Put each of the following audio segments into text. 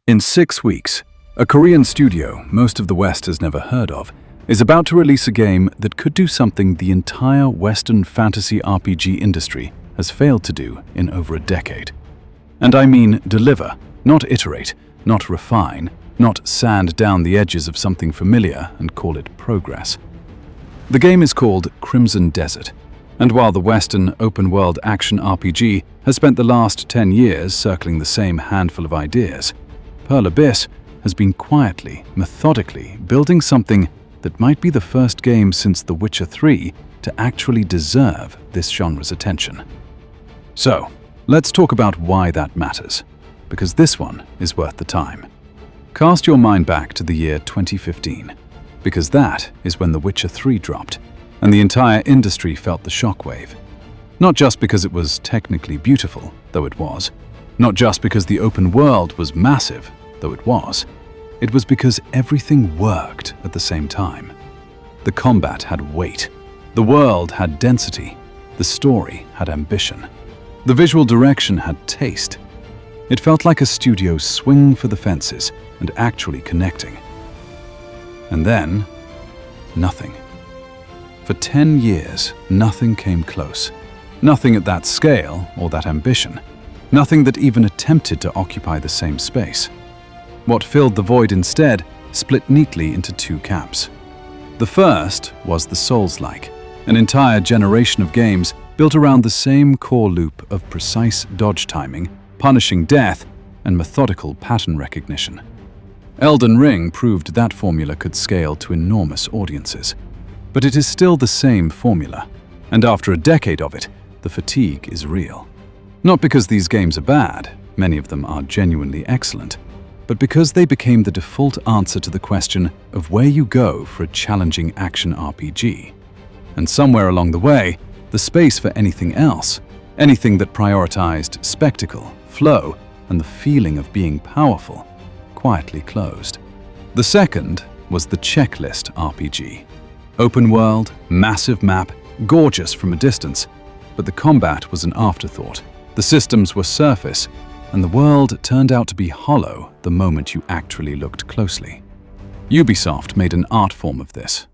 In 6 weeks, a Korean studio most of the West has never heard of is about to release a game that could do something the entire Western fantasy RPG industry has failed to do in over a decade. And I mean deliver, not iterate, not refine, not sand down the edges of something familiar and call it progress. The game is called Crimson Desert, and while the Western open-world action RPG has spent the last 10 years circling the same handful of ideas, Pearl Abyss has been quietly, methodically building something that might be the first game since The Witcher 3 to actually deserve this genre's attention. So, let's talk about why that matters, because this one is worth the time. Cast your mind back to the year 2015, because that is when The Witcher 3 dropped, and the entire industry felt the shockwave. Not just because it was technically beautiful, though it was, not just because the open world was massive, though it was because everything worked at the same time. The combat had weight, the world had density, the story had ambition, the visual direction had taste. It felt like a studio swinging for the fences and actually connecting. And then, nothing. For 10 years, nothing came close. Nothing at that scale or that ambition. Nothing that even attempted to occupy the same space. What filled the void instead split neatly into 2 camps. The first was the Souls-like, an entire generation of games built around the same core loop of precise dodge timing, punishing death, and methodical pattern recognition. Elden Ring proved that formula could scale to enormous audiences. But it is still the same formula, and after a decade of it, the fatigue is real. Not because these games are bad, many of them are genuinely excellent, but because they became the default answer to the question of where you go for a challenging action RPG. And somewhere along the way, the space for anything else, anything that prioritized spectacle, flow, and the feeling of being powerful, quietly closed. The second was the checklist RPG. Open world, massive map, gorgeous from a distance, but the combat was an afterthought. The systems were surface, and the world turned out to be hollow the moment you actually looked closely. Ubisoft made an art form of this.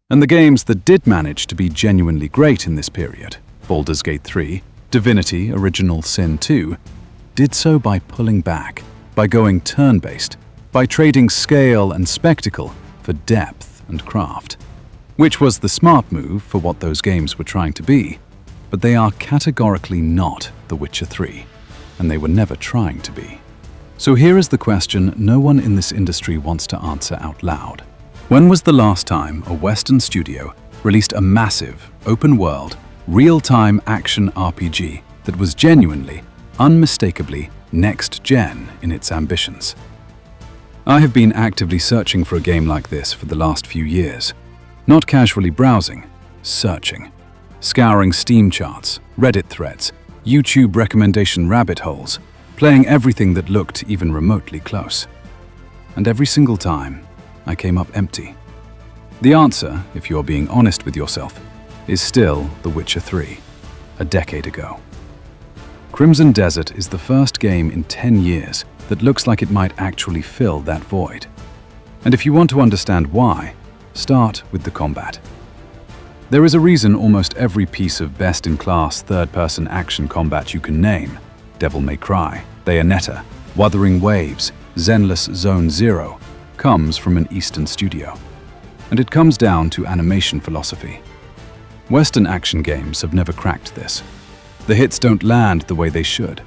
And the games that did manage to be genuinely great in this period, Baldur's Gate 3, Divinity Original Sin 2, did so by pulling back, by going turn-based, by trading scale and spectacle for depth and craft. Which was the smart move for what those games were trying to be, but they are categorically not The Witcher 3, and they were never trying to be. So here is the question no one in this industry wants to answer out loud. When was the last time a Western studio released a massive, open-world, real-time action RPG that was genuinely, unmistakably next-gen in its ambitions? I have been actively searching for a game like this for the last few years. Not casually browsing, searching. Scouring Steam charts, Reddit threads, YouTube recommendation rabbit holes, playing everything that looked even remotely close. And every single time, I came up empty. The answer, if you're being honest with yourself, is still The Witcher 3, a decade ago. Crimson Desert is the first game in 10 years that looks like it might actually fill that void. And if you want to understand why, start with the combat. There is a reason almost every piece of best-in-class third-person action combat you can name, Devil May Cry, Bayonetta, Wuthering Waves, Zenless Zone Zero, comes from an Eastern studio. And it comes down to animation philosophy. Western action games have never cracked this. The hits don't land the way they should.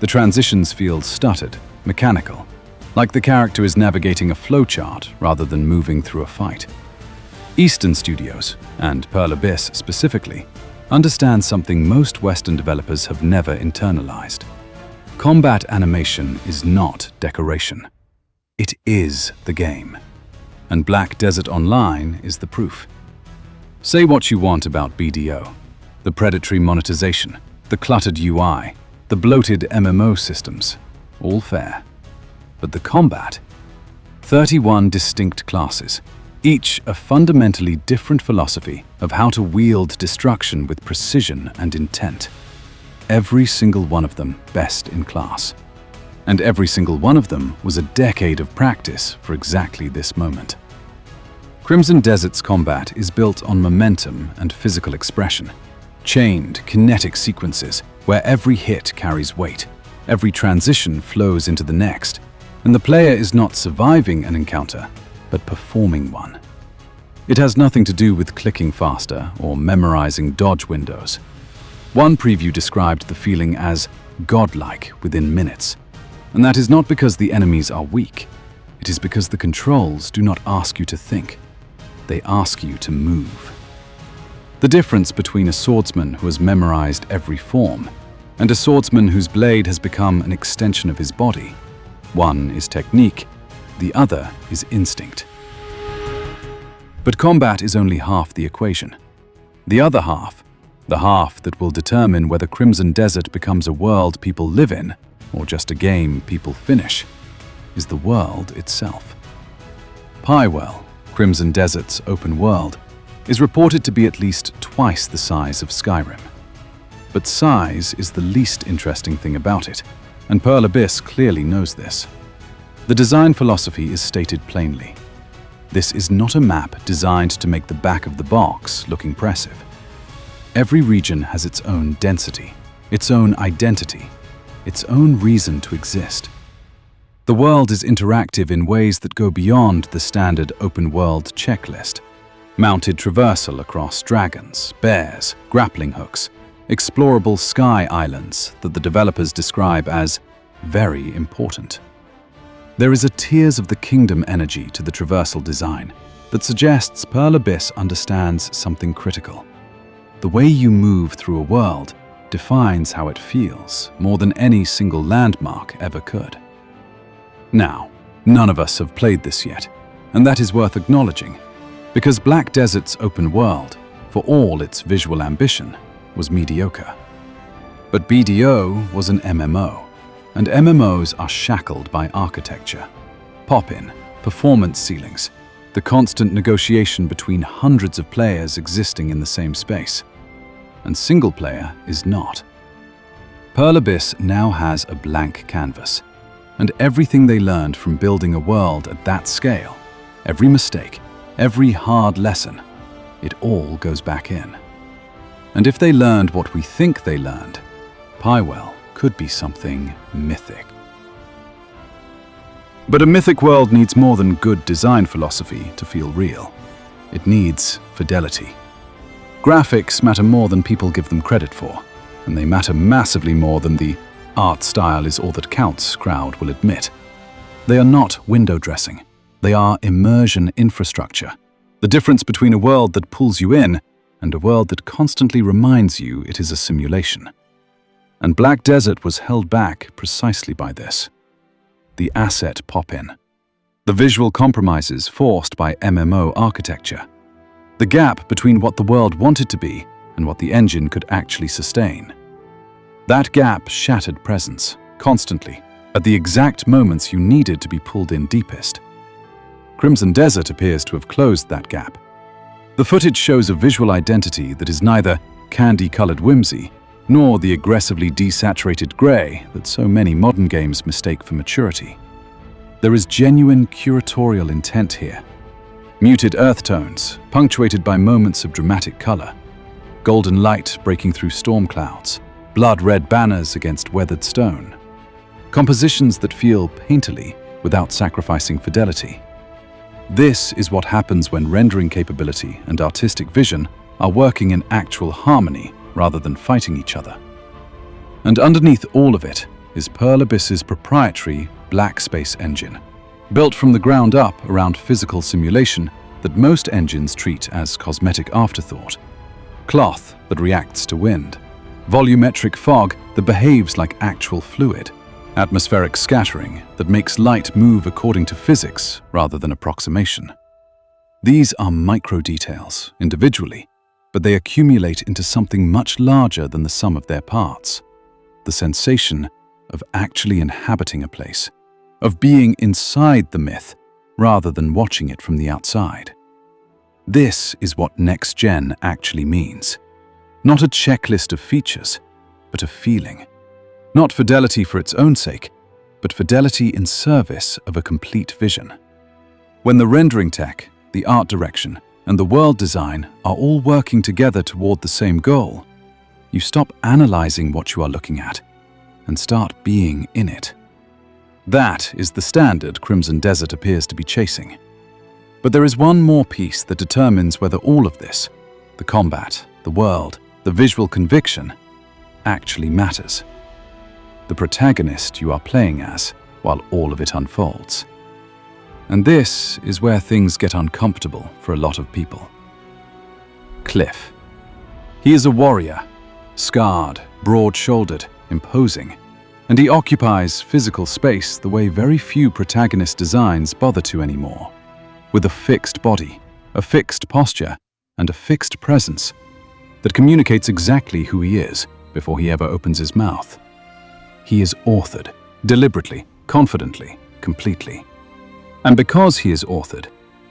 The transitions feel stuttered, mechanical, like the character is navigating a flowchart rather than moving through a fight. Eastern studios, and Pearl Abyss specifically, understand something most Western developers have never internalized. Combat animation is not decoration. It is the game. And Black Desert Online is the proof. Say what you want about BDO, the predatory monetization, the cluttered UI, the bloated MMO systems, all fair. But the combat? 31 distinct classes, each a fundamentally different philosophy of how to wield destruction with precision and intent. Every single one of them best in class. And every single one of them was a decade of practice for exactly this moment. Crimson Desert's combat is built on momentum and physical expression. Chained, kinetic sequences where every hit carries weight, every transition flows into the next, and the player is not surviving an encounter, but performing one. It has nothing to do with clicking faster or memorizing dodge windows. One preview described the feeling as godlike within minutes, and that is not because the enemies are weak. It is because the controls do not ask you to think. They ask you to move. The difference between a swordsman who has memorized every form and a swordsman whose blade has become an extension of his body. One is technique, the other is instinct. But combat is only half the equation. The other half, the half that will determine whether Crimson Desert becomes a world people live in or just a game people finish, is the world itself. Pywell, Crimson Desert's open world, is reported to be at least twice the size of Skyrim. But size is the least interesting thing about it, and Pearl Abyss clearly knows this. The design philosophy is stated plainly. This is not a map designed to make the back of the box look impressive. Every region has its own density, its own identity, its own reason to exist. The world is interactive in ways that go beyond the standard open-world checklist. Mounted traversal across dragons, bears, grappling hooks, explorable sky islands that the developers describe as very important. There is a Tears of the Kingdom energy to the traversal design that suggests Pearl Abyss understands something critical. The way you move through a world defines how it feels more than any single landmark ever could. Now, none of us have played this yet, and that is worth acknowledging, because Black Desert's open world, for all its visual ambition, was mediocre. But BDO was an MMO, and MMOs are shackled by architecture, pop-in, performance ceilings, the constant negotiation between hundreds of players existing in the same space. And single player is not. Pearl Abyss now has a blank canvas, and everything they learned from building a world at that scale, every mistake, every hard lesson, it all goes back in. And if they learned what we think they learned, Pywell could be something mythic. But a mythic world needs more than good design philosophy to feel real. It needs fidelity. Graphics matter more than people give them credit for, and they matter massively more than the art style is all that counts crowd will admit. They are not window dressing. They are immersion infrastructure. The difference between a world that pulls you in and a world that constantly reminds you it is a simulation. And Black Desert was held back precisely by this. The asset pop-in. The visual compromises forced by MMO architecture. The gap between what the world wanted to be and what the engine could actually sustain. That gap shattered presence, constantly, at the exact moments you needed to be pulled in deepest. Crimson Desert appears to have closed that gap. The footage shows a visual identity that is neither candy-colored whimsy nor the aggressively desaturated grey that so many modern games mistake for maturity. There is genuine curatorial intent here. Muted earth tones, punctuated by moments of dramatic color. Golden light breaking through storm clouds. Blood-red banners against weathered stone. Compositions that feel painterly without sacrificing fidelity. This is what happens when rendering capability and artistic vision are working in actual harmony rather than fighting each other. And underneath all of it is Pearl Abyss's proprietary Black Space engine, built from the ground up around physical simulation that most engines treat as cosmetic afterthought. Cloth that reacts to wind. Volumetric fog that behaves like actual fluid. Atmospheric scattering that makes light move according to physics rather than approximation. These are micro details, individually, but they accumulate into something much larger than the sum of their parts. The sensation of actually inhabiting a place, of being inside the myth rather than watching it from the outside. This is what next gen actually means. Not a checklist of features, but a feeling. Not fidelity for its own sake, but fidelity in service of a complete vision. When the rendering tech, the art direction, and the world design are all working together toward the same goal, you stop analyzing what you are looking at and start being in it. That is the standard Crimson Desert appears to be chasing. But there is one more piece that determines whether all of this, the combat, the world, the visual conviction, actually matters. The protagonist you are playing as while all of it unfolds. And this is where things get uncomfortable for a lot of people. Cliff. He is a warrior, scarred, broad-shouldered, imposing, and he occupies physical space the way very few protagonist designs bother to anymore. With a fixed body, a fixed posture, and a fixed presence that communicates exactly who he is before he ever opens his mouth. He is authored, deliberately, confidently, completely. And because he is authored,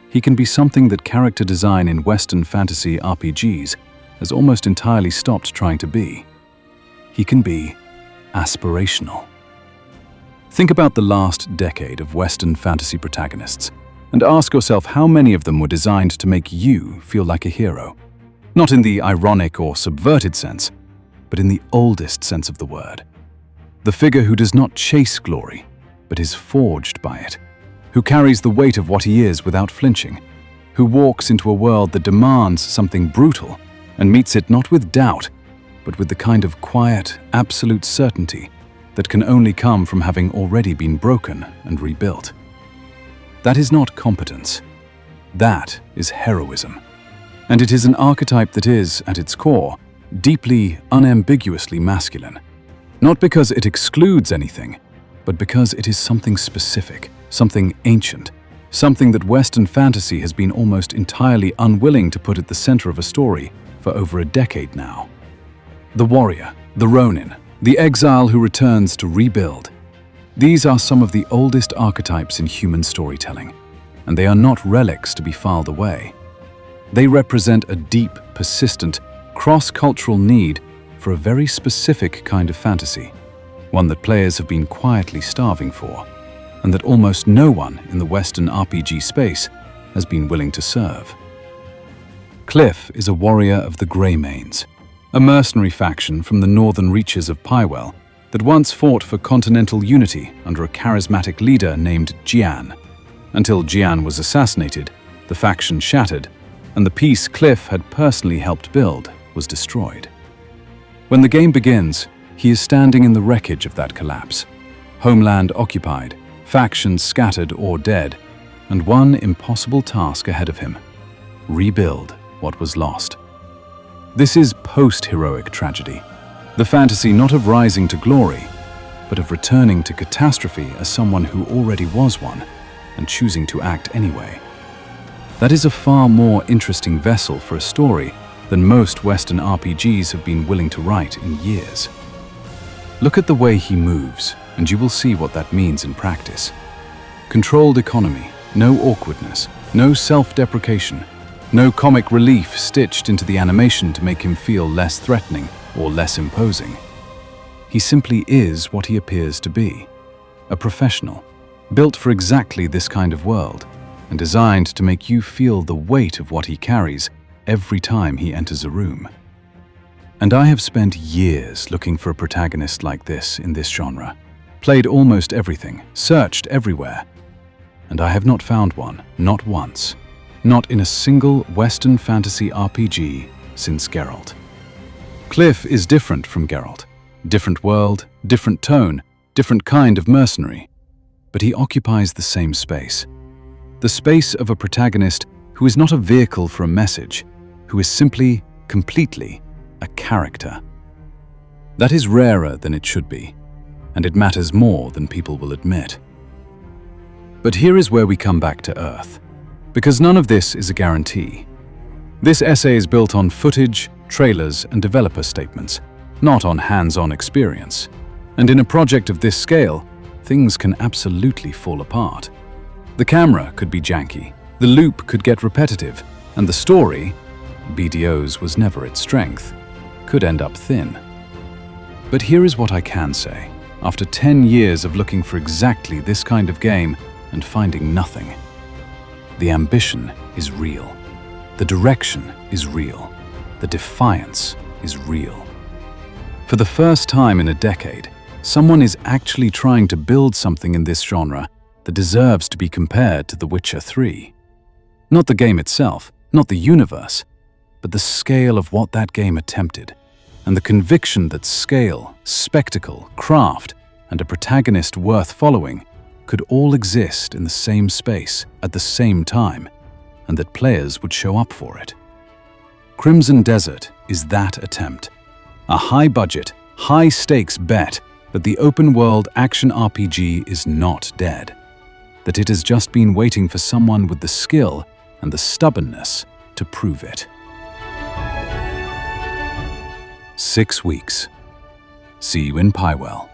he can be something that character design in Western fantasy RPGs has almost entirely stopped trying to be. He can be aspirational. Think about the last decade of Western fantasy protagonists and ask yourself how many of them were designed to make you feel like a hero. Not in the ironic or subverted sense, but in the oldest sense of the word. The figure who does not chase glory, but is forged by it, who carries the weight of what he is without flinching, who walks into a world that demands something brutal and meets it not with doubt, but with the kind of quiet, absolute certainty that can only come from having already been broken and rebuilt. That is not competence. That is heroism. And it is an archetype that is, at its core, deeply, unambiguously masculine. Not because it excludes anything, but because it is something specific, something ancient, something that Western fantasy has been almost entirely unwilling to put at the center of a story for over a decade now. The warrior, the ronin, the exile who returns to rebuild. These are some of the oldest archetypes in human storytelling, and they are not relics to be filed away. They represent a deep, persistent, cross-cultural need for a very specific kind of fantasy, one that players have been quietly starving for, and that almost no one in the Western RPG space has been willing to serve. Cliff is a warrior of the Greymanes, a mercenary faction from the northern reaches of Pywell that once fought for continental unity under a charismatic leader named Jian. Until Jian was assassinated, the faction shattered, and the peace Cliff had personally helped build was destroyed. When the game begins, he is standing in the wreckage of that collapse, homeland occupied, factions scattered or dead, and one impossible task ahead of him: rebuild what was lost. This is post-heroic tragedy, the fantasy not of rising to glory, but of returning to catastrophe as someone who already was one and choosing to act anyway. That is a far more interesting vessel for a story than most Western RPGs have been willing to write in years. Look at the way he moves, and you will see what that means in practice. Controlled economy, no awkwardness, no self-deprecation, no comic relief stitched into the animation to make him feel less threatening or less imposing. He simply is what he appears to be, a professional, built for exactly this kind of world, and designed to make you feel the weight of what he carries every time he enters a room. And I have spent years looking for a protagonist like this in this genre, played almost everything, searched everywhere, and I have not found one, not once, not in a single Western fantasy RPG since Geralt. Cliff is different from Geralt, different world, different tone, different kind of mercenary, but he occupies the same space. The space of a protagonist who is not a vehicle for a message, who is simply, completely, a character. That is rarer than it should be, and it matters more than people will admit. But here is where we come back to earth, because none of this is a guarantee. This essay is built on footage, trailers, and developer statements, not on hands-on experience. And in a project of this scale, things can absolutely fall apart. The camera could be janky, the loop could get repetitive, and the story, BDO's was never its strength, could end up thin. But here is what I can say. after 10 years of looking for exactly this kind of game and finding nothing. The ambition is real. The direction is real. The defiance is real. For the first time in a decade, someone is actually trying to build something in this genre that deserves to be compared to The Witcher 3. Not the game itself, not the universe, but the scale of what that game attempted, and the conviction that scale, spectacle, craft, and a protagonist worth following could all exist in the same space at the same time, and that players would show up for it. Crimson Desert is that attempt. A high-budget, high-stakes bet that the open-world action RPG is not dead, that it has just been waiting for someone with the skill and the stubbornness to prove it. 6 weeks. See you in Pywell.